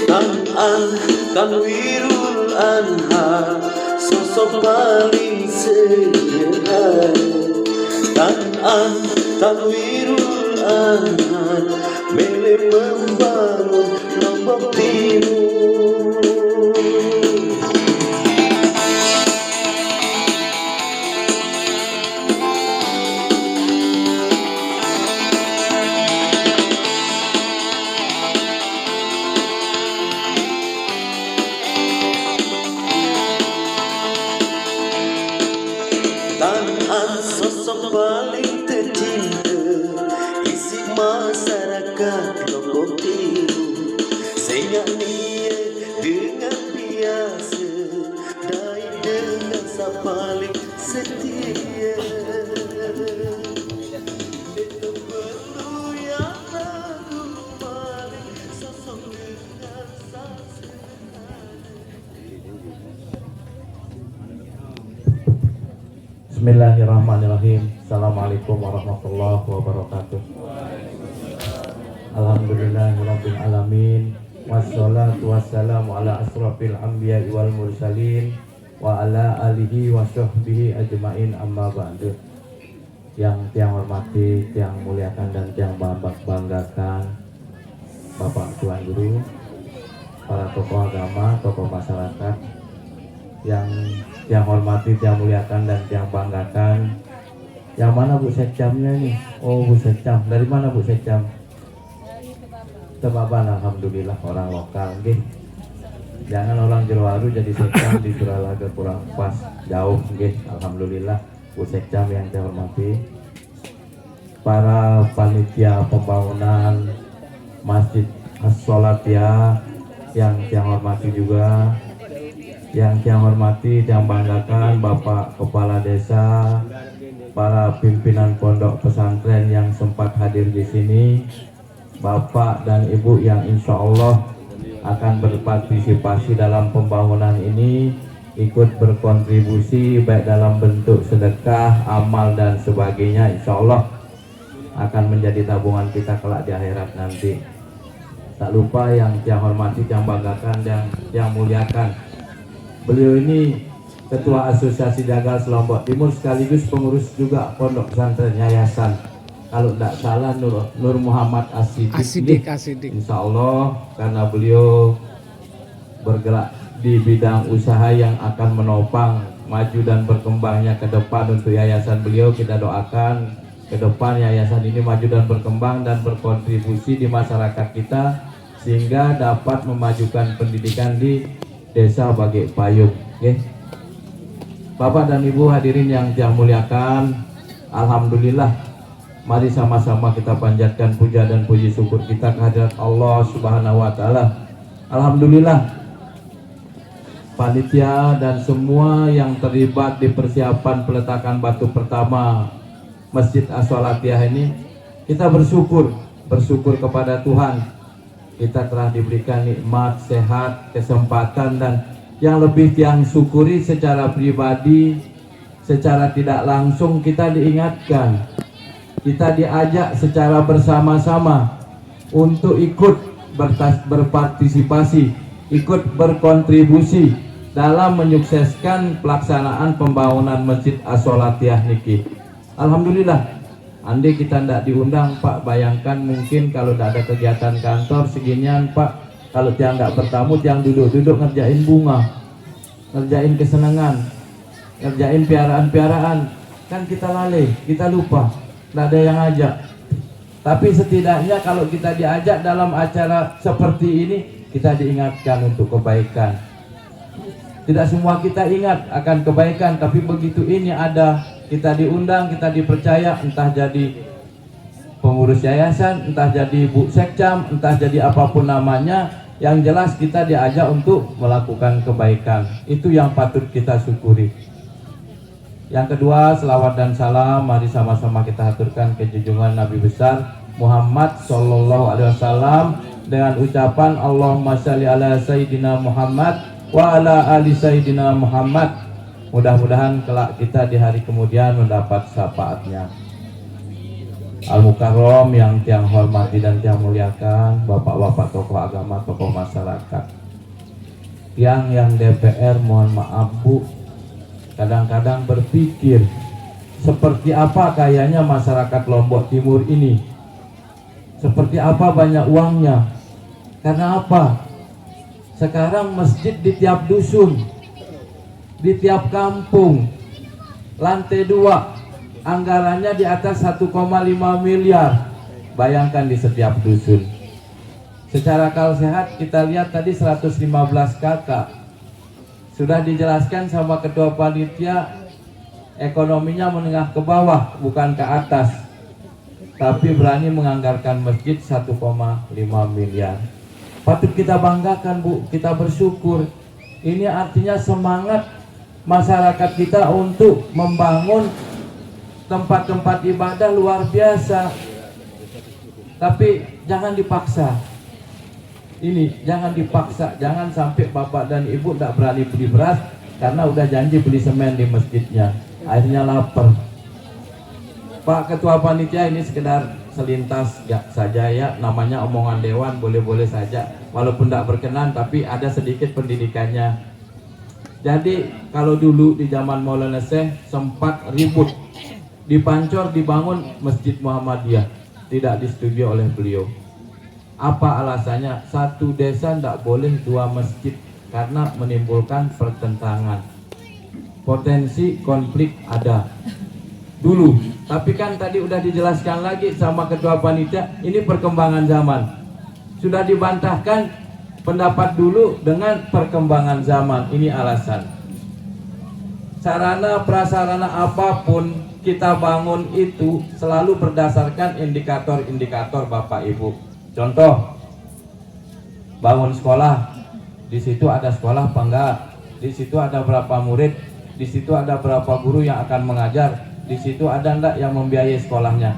Tan'an Tanwirul Anhar, sosok paling sederhana. Tan'an Tanwirul Anhar, milik membangun Lombok Timur. Tan'an sosok paling tercinta, isi masyarakat Lombok Timur. Sehingga dia dengan biasa, dai dengan paling setia. Itu perlu yang lagu paling sosok dengan Bismillahirrahmanirrahim. Assalamualaikum warahmatullahi wabarakatuh. Alhamdulillahirabbil alamin. Wassalatu wassalamu ala asrofil anbiya'i wal mursalin wa ala alihi wa sahbihi ajmain, amma ba'du. Yang tiang hormati, tiang muliakan dan tiang banggakan Bapak Tuan Guru, para tokoh agama, tokoh masyarakat, yang hormati, yang muliakan dan yang banggakan. Yang mana Bu Sekcamnya nih? Oh, Bu Sekcam. Dari mana Bu Sekcam? Tebaban. Alhamdulillah, orang lokal. Nggih. Jangan orang Jerowaru jadi Sekcam di Suralaga kurang pas, jauh. Nggih. Alhamdulillah, Bu Sekcam yang saya hormati. Para panitia pembangunan Masjid As-Sholatiyah yang saya hormati juga. Yang saya hormati, yang banggakan Bapak Kepala Desa, para pimpinan pondok pesantren yang sempat hadir di sini, Bapak dan Ibu yang insya Allah akan berpartisipasi dalam pembangunan ini, ikut berkontribusi baik dalam bentuk sedekah, amal dan sebagainya, insya Allah akan menjadi tabungan kita kelak di akhirat nanti. Tak lupa yang saya hormati, yang banggakan, yang muliakan. Beliau ini Ketua Asosiasi Dagang Lombok Timur sekaligus pengurus juga Pondok Pesantren Yayasan. Kalau tidak salah Nur Muhammad Asidik. Insya Allah karena beliau bergerak di bidang usaha yang akan menopang maju dan berkembangnya ke depan untuk yayasan beliau. Kita doakan ke depan yayasan ini maju dan berkembang dan berkontribusi di masyarakat kita sehingga dapat memajukan pendidikan di Desa Bagi Payung. Okay. Bapak dan Ibu hadirin yang saya muliakan, alhamdulillah, mari sama-sama kita panjatkan puja dan puji syukur kita kehadirat Allah Subhanahu wa taala. Alhamdulillah, panitia dan semua yang terlibat di persiapan peletakan batu pertama Masjid As-Sholatiyah ini, kita bersyukur kepada Tuhan. Kita telah diberikan nikmat, sehat, kesempatan, dan yang lebih yang syukuri secara pribadi, secara tidak langsung kita diingatkan, kita diajak secara bersama-sama untuk ikut berpartisipasi, ikut berkontribusi dalam menyukseskan pelaksanaan pembangunan Masjid As-Sholatiyah niki. Alhamdulillah. Andai kita tidak diundang Pak, bayangkan mungkin kalau tidak ada kegiatan kantor seginian Pak, kalau tiang tidak bertamu, tiang duduk-duduk ngerjain bunga, ngerjain kesenangan, ngerjain piaraan-piaraan, kan kita lalai, kita lupa, tidak ada yang ajak. Tapi setidaknya kalau kita diajak dalam acara seperti ini, kita diingatkan untuk kebaikan. Tidak semua kita ingat akan kebaikan, tapi begitu ini ada, kita diundang, kita dipercaya, entah jadi pengurus yayasan, entah jadi Bu Sekcam, entah jadi apapun namanya, yang jelas kita diajak untuk melakukan kebaikan. Itu yang patut kita syukuri. Yang kedua, selawat dan salam mari sama-sama kita haturkan ke junjungan Nabi besar Muhammad Sallallahu Alaihi Wasallam dengan ucapan Allahumma sholli ala Sayyidina Muhammad wa ala ali Sayyidina Muhammad. Mudah-mudahan kelak kita di hari kemudian mendapat syafaatnya. Al-Mukarram yang tiang hormati dan tiang muliakan, bapak-bapak tokoh agama, tokoh masyarakat. yang DPR, mohon maaf Bu, kadang-kadang berpikir seperti apa kayaknya masyarakat Lombok Timur ini, seperti apa banyak uangnya. Karena apa? Sekarang masjid di tiap dusun, di tiap kampung, lantai 2, anggarannya di atas 1,5 miliar. Bayangkan di setiap dusun. Secara akal sehat kita lihat tadi 115 kakak. Sudah dijelaskan sama ketua panitia, ekonominya menengah ke bawah, bukan ke atas. Tapi berani menganggarkan masjid 1,5 miliar. Patut kita banggakan Bu, kita bersyukur. Ini artinya semangat masyarakat kita untuk membangun tempat-tempat ibadah luar biasa. Tapi jangan dipaksa. Ini jangan dipaksa, jangan sampai bapak dan ibu tidak berani beli beras karena udah janji beli semen di masjidnya, akhirnya lapar. Pak Ketua Panitia, ini sekedar selintas ya saja ya, namanya omongan dewan, boleh-boleh saja, walaupun tidak berkenan tapi ada sedikit pendidikannya. Jadi kalau dulu di zaman Maulana Syekh sempat ribut di Pancor dibangun Masjid Muhammadiyah, tidak disetujui oleh beliau. Apa alasannya? Satu desa tidak boleh 2 masjid karena menimbulkan pertentangan, potensi konflik ada dulu. Tapi kan tadi udah dijelaskan lagi sama ketua panitia, ini perkembangan zaman. Sudah dibantahkan pendapat dulu dengan perkembangan zaman. Ini alasan. Sarana prasarana apapun kita bangun itu selalu berdasarkan indikator-indikator Bapak Ibu. Contoh, bangun sekolah, di situ ada sekolah apa enggak, di situ ada berapa murid, di situ ada berapa guru yang akan mengajar, di situ ada enggak yang membiayai sekolahnya,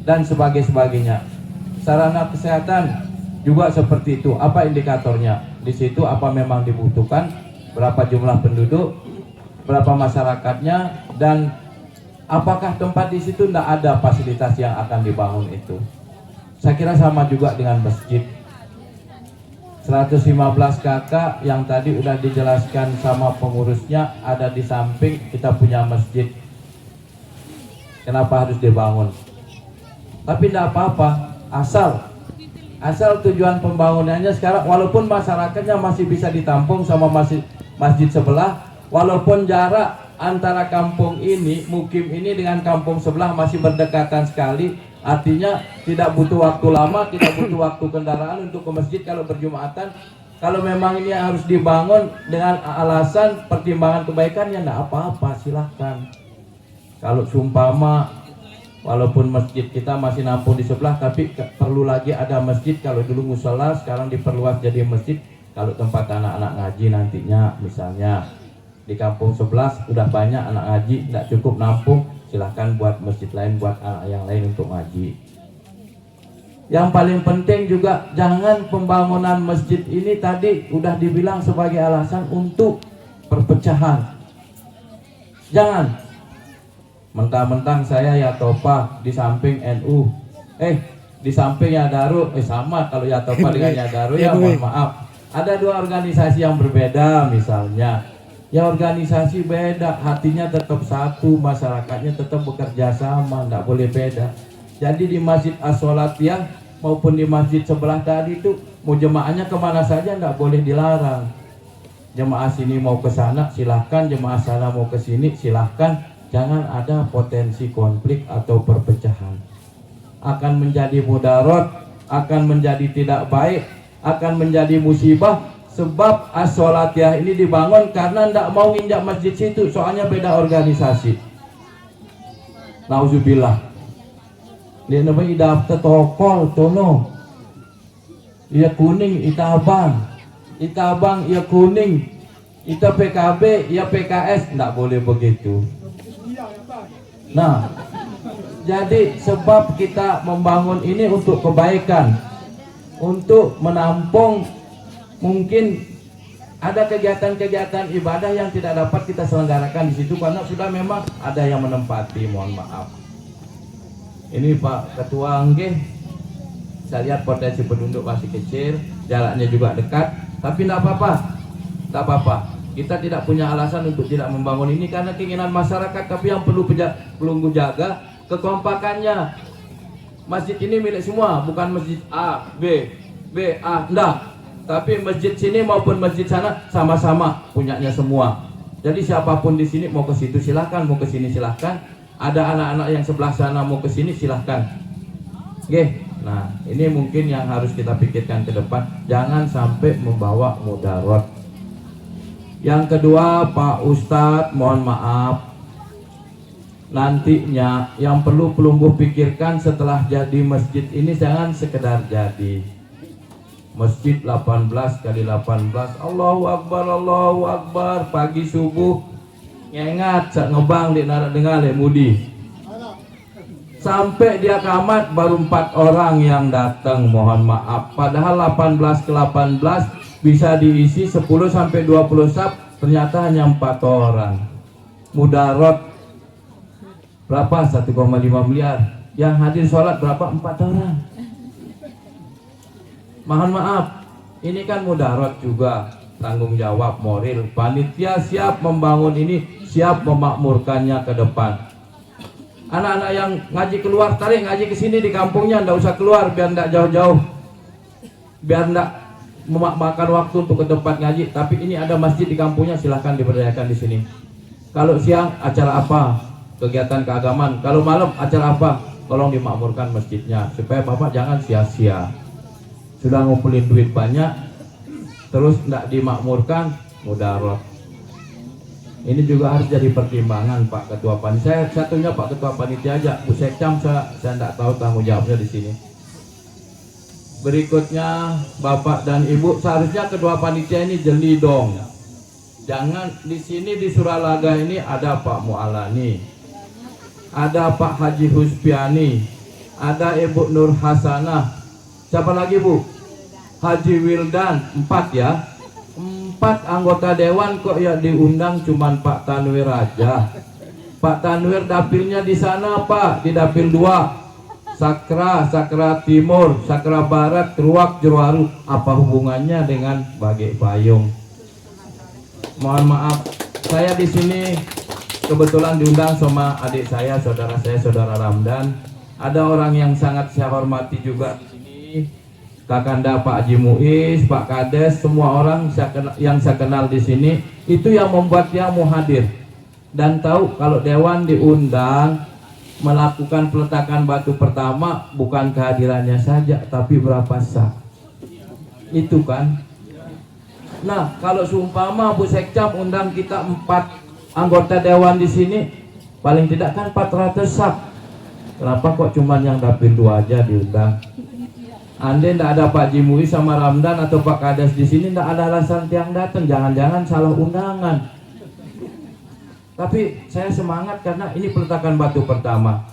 dan sebagainya. Sarana kesehatan juga seperti itu. Apa indikatornya? Di situ apa memang dibutuhkan, berapa jumlah penduduk, berapa masyarakatnya, dan apakah tempat di situ enggak ada fasilitas yang akan dibangun itu. Saya kira sama juga dengan masjid. 115 kakak yang tadi udah dijelaskan sama pengurusnya ada di samping kita punya masjid. Kenapa harus dibangun? Tapi tidak apa-apa, asal tujuan pembangunannya sekarang, walaupun masyarakatnya masih bisa ditampung sama masjid sebelah, walaupun jarak antara kampung ini, mukim ini dengan kampung sebelah masih berdekatan sekali, artinya tidak butuh waktu lama, tidak butuh waktu kendaraan untuk ke masjid kalau berjumatan. Kalau memang ini harus dibangun dengan alasan pertimbangan kebaikan, ya enggak apa-apa, silahkan. Kalau sumpama walaupun masjid kita masih nampung di sebelah, tapi perlu lagi ada masjid. Kalau dulu musola, sekarang diperluas jadi masjid. Kalau tempat anak-anak ngaji nantinya, misalnya di kampung sebelah udah banyak anak ngaji, tidak cukup nampung, silahkan buat masjid lain, buat anak yang lain untuk ngaji. Yang paling penting juga, jangan pembangunan masjid ini tadi udah dibilang sebagai alasan untuk perpecahan. Jangan mentang-mentang saya ya Topa di samping NU, di samping ya Daru, sama kalau ya Topa dengan ya Daru, ya mohon maaf, ada 2 organisasi yang berbeda misalnya. Ya organisasi beda, hatinya tetap satu, masyarakatnya tetap bekerja sama, tidak boleh beda. Jadi di Masjid As-Sholatiyah maupun di masjid sebelah tadi itu, mau jemaahnya kemana saja tidak boleh dilarang. Jemaah sini mau ke sana silahkan, jemaah sana mau ke sini silahkan. Jangan ada potensi konflik atau perpecahan. Akan menjadi mudarat, akan menjadi tidak baik, akan menjadi musibah. Sebab As-Sholatiyah ini dibangun karena tidak mau nginjak masjid situ, soalnya beda organisasi. Nauzubillah. Dia namanya idafta tokol tono. Ia kuning, ita abang, ia kuning, ita PKB, ia PKS, tidak boleh begitu. Nah, jadi sebab kita membangun ini untuk kebaikan, untuk menampung. Mungkin ada kegiatan-kegiatan ibadah yang tidak dapat kita selenggarakan di situ karena sudah memang ada yang menempati, mohon maaf. Ini Pak Ketua nggih, Saya lihat potensi penduduk masih kecil, jaraknya juga dekat, tapi tidak apa-apa, tidak apa-apa. Kita tidak punya alasan untuk tidak membangun ini karena keinginan masyarakat, tapi yang perlu jaga kekompakannya. Masjid ini milik semua, bukan masjid A, B, A, enggak. Tapi masjid sini maupun masjid sana sama-sama punyanya semua. Jadi siapapun di sini mau ke situ silahkan, mau ke sini silahkan. Ada anak-anak yang sebelah sana mau ke sini silahkan. Oke. Nah, ini mungkin yang harus kita pikirkan ke depan, jangan sampai membawa mudarat. Yang kedua, Pak Ustadz, mohon maaf, nantinya yang perlu pelumbuh pikirkan setelah jadi masjid ini jangan sekedar jadi masjid 18 kali 18, Allahu Akbar, pagi subuh ngengat ngebang di narak dengar mudi. Sampai dia kamat baru 4 orang yang datang, mohon maaf. Padahal 18 ke 18 bisa diisi 10 sampai 20 sab, ternyata hanya 4 orang. Mudarat berapa? 1,5 miliar. Yang hadir sholat berapa? 4 orang. Mohon maaf, ini kan mudarat juga, tanggung jawab moral. Panitia siap membangun ini, siap memakmurkannya ke depan. Anak-anak yang ngaji keluar, tarik ngaji ke sini di kampungnya, ndak usah keluar biar ndak jauh-jauh, biar ndak memakan waktu untuk ke tempat ngaji. Tapi ini ada masjid di kampungnya, silahkan diberdayakan di sini. Kalau siang acara apa, kegiatan keagamaan. Kalau malam acara apa, tolong dimakmurkan masjidnya supaya bapak jangan sia-sia. Sudah ngumpulin duit banyak, terus ndak dimakmurkan, mudarat. Ini juga harus jadi pertimbangan Pak Ketua Panitia. Saya satunya Pak Ketua Panitia aja, Bu Sekcam saya tidak tahu tanggung jawabnya di sini. Berikutnya Bapak dan Ibu, seharusnya kedua panitia ini jeli dong. Jangan di sini di Suralaga ini ada Pak Mualani, ada Pak Haji Huspiani, ada Ibu Nur Hasanah. Siapa lagi Bu? Haji Wildan, 4 ya. 4 anggota dewan kok ya diundang cuman Pak Tanwir aja. Pak Tanwir dapilnya di sana Pak, di dapil 2. Sakra Timur, Sakra Barat, Keruak, Jeruaru. Apa hubungannya dengan Bage Payung? Mohon maaf, saya di sini kebetulan diundang sama adik saya, saudara Ramdan. Ada orang yang sangat saya hormati juga di sini. Kakanda Pak Haji Muiz, Pak Kades, semua orang yang saya kenal di sini, itu yang membuat dia mau hadir dan tahu kalau dewan diundang melakukan peletakan batu pertama, bukan kehadirannya saja tapi berapa sah. Itu kan. Nah, kalau seumpama Bu Sekcam undang kita 4 anggota dewan di sini, paling tidak kan 400 sah. Kenapa kok cuman yang dapil 2 aja diundang? Andai tidak ada Pak Jimui sama Ramdan atau Pak Kades di sini, tidak ada alasan tiang datang. Jangan-jangan salah undangan. Tapi saya semangat karena ini peletakan batu pertama.